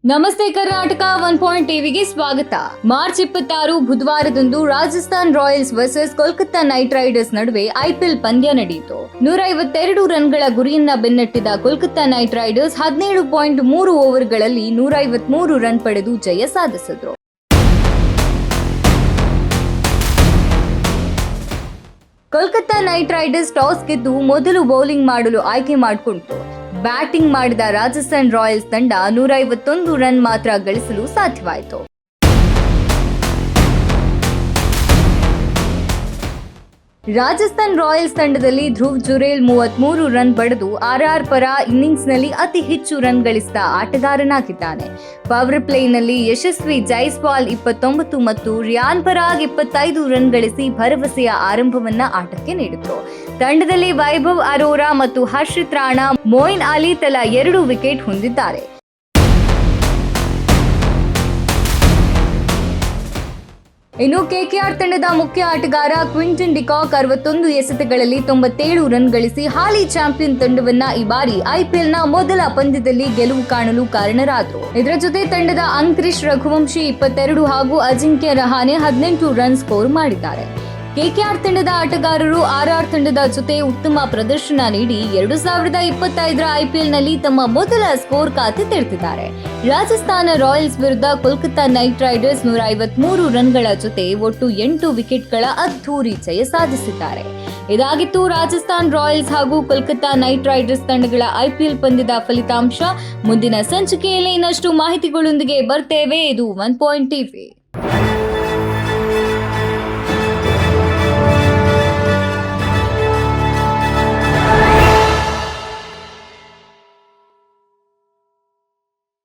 ನಮಸ್ತೆ ಕರ್ನಾಟಕ 1 ಟಿವಿಗೆ ಸ್ವಾಗತ. ಮಾರ್ಚ್ 26 ಬುಧವಾರದಂದು Rajasthan royals versus Kolkata knight riders ನಡುವೆ ಐಪಿಎಲ್ ಪಂದ್ಯ ನಡೆಯಿತು. 152 ರನ್ಗಳ ಗುರಿಯನ್ನ ಬೆನ್ನಟ್ಟಿದ ಕೋಲ್ಕತ್ತಾ ನೈಟ್ ರೈಡರ್ಸ್ 17.3 ಓವರ್ಗಳಲ್ಲಿ 153 ರನ್ ಪಡೆದು ಜಯ ಸಾಧಿಸಿದ್ರು. ಕೋಲ್ಕತ್ತಾ ನೈಟ್ ರೈಡರ್ಸ್ ಟಾಸ್ ಗೆದ್ದು ಮೊದಲು ಬೌಲಿಂಗ್ ಮಾಡಲು ಆಯ್ಕೆ ಮಾಡಿಕೊಂಡಿತು. ಬ್ಯಾಟಿಂಗ್ ಮಾಡಿದ ರಾಜಸ್ಥಾನ್ ರಾಯಲ್ಸ್ ತಂಡ 151 ರನ್ ಮಾತ್ರ ಗಳಿಸಲು ಸಾಧ್ಯವಾಯಿತು. ರಾಜಸ್ಥಾನ್ ರಾಯಲ್ಸ್ ತಂಡದಲ್ಲಿ ಧ್ರುವ್ ಜುರೇಲ್ 33 ರನ್ ಪಡೆದು ಆರ್ಆರ್ ಪರ ಇನ್ನಿಂಗ್ಸ್ನಲ್ಲಿ ಅತಿ ಹೆಚ್ಚು ರನ್ ಗಳಿಸಿದ ಆಟಗಾರನಾಗಿದ್ದಾನೆ. ಪವರ್ ಪ್ಲೇನಲ್ಲಿ ಯಶಸ್ವಿ ಜೈಸ್ವಾಲ್ 29 ಮತ್ತು ರಿಯಾನ್ ಪರಾಗ್ 25 ರನ್ ಗಳಿಸಿ ಭರವಸೆಯ ಆರಂಭವನ್ನ ಆಟಕ್ಕೆ ನೀಡಿದ್ರು. ತಂಡದಲ್ಲಿ ವೈಭವ್ ಅರೋರಾ ಮತ್ತು ಹರ್ಷಿತ್ ರಾಣಾ, ಮೊಯಿನ್ ಅಲಿ ತಲಾ 2 ವಿಕೆಟ್ ಹೊಂದಿದ್ದಾರೆ. ಇನ್ನು ಕೆಕೆಆರ್ ತಂಡದ ಮುಖ್ಯ ಆಟಗಾರ ಕ್ವಿಂಟನ್ ಡಿಕಾಕ್ 61 ಎಸೆತಗಳಲ್ಲಿ 97 ರನ್ ಗಳಿಸಿ ಹಾಲಿ ಚಾಂಪಿಯನ್ ತಂಡವನ್ನ ಈ ಬಾರಿ ಐಪಿಎಲ್ನ ಮೊದಲ ಪಂದ್ಯದಲ್ಲಿ ಗೆಲುವು ಕಾಣಲು ಕಾರಣರಾದರು. ಇದರ ಜೊತೆ ತಂಡದ ಅಂಕ್ರಿಶ್ ರಘುವಂಶಿ 22 ಹಾಗೂ ಅಜಿಂಕ್ಯ ರಹಾನೆ 18 ರನ್ ಸ್ಕೋರ್ ಮಾಡಿದ್ದಾರೆ. ಕೆಕೆಆರ್ ತಂಡದ ಆಟಗಾರರು ಆರ್ಆರ್ ತಂಡದ ಜೊತೆ ಉತ್ತಮ ಪ್ರದರ್ಶನ ನೀಡಿ 2025ರ ಐಪಿಎಲ್ನಲ್ಲಿ ತಮ್ಮ ಮೊದಲ ಸ್ಕೋರ್ ಖಾತೆ ತೆರೆದಿದ್ದಾರೆ. ರಾಜಸ್ಥಾನ ರಾಯಲ್ಸ್ ವಿರುದ್ಧ ಕೋಲ್ಕತ್ತಾ ನೈಟ್ ರೈಡರ್ಸ್ 153 ರನ್ಗಳ ಜೊತೆ ಒಟ್ಟು 8 ವಿಕೆಟ್ಗಳ ಅದ್ಧೂರಿ ಜಯ ಸಾಧಿಸಿದ್ದಾರೆ. ಇದಾಗಿತ್ತು ರಾಜಸ್ಥಾನ್ ರಾಯಲ್ಸ್ ಹಾಗೂ ಕೋಲ್ಕತ್ತಾ ನೈಟ್ ರೈಡರ್ಸ್ ತಂಡಗಳ ಐಪಿಎಲ್ ಪಂದ್ಯದ ಫಲಿತಾಂಶ. ಮುಂದಿನ ಸಂಚಿಕೆಯಲ್ಲಿ ಇನ್ನಷ್ಟು ಮಾಹಿತಿಗಳೊಂದಿಗೆ ಬರ್ತೇವೆ. ಇದು 1 ಟಿವಿ.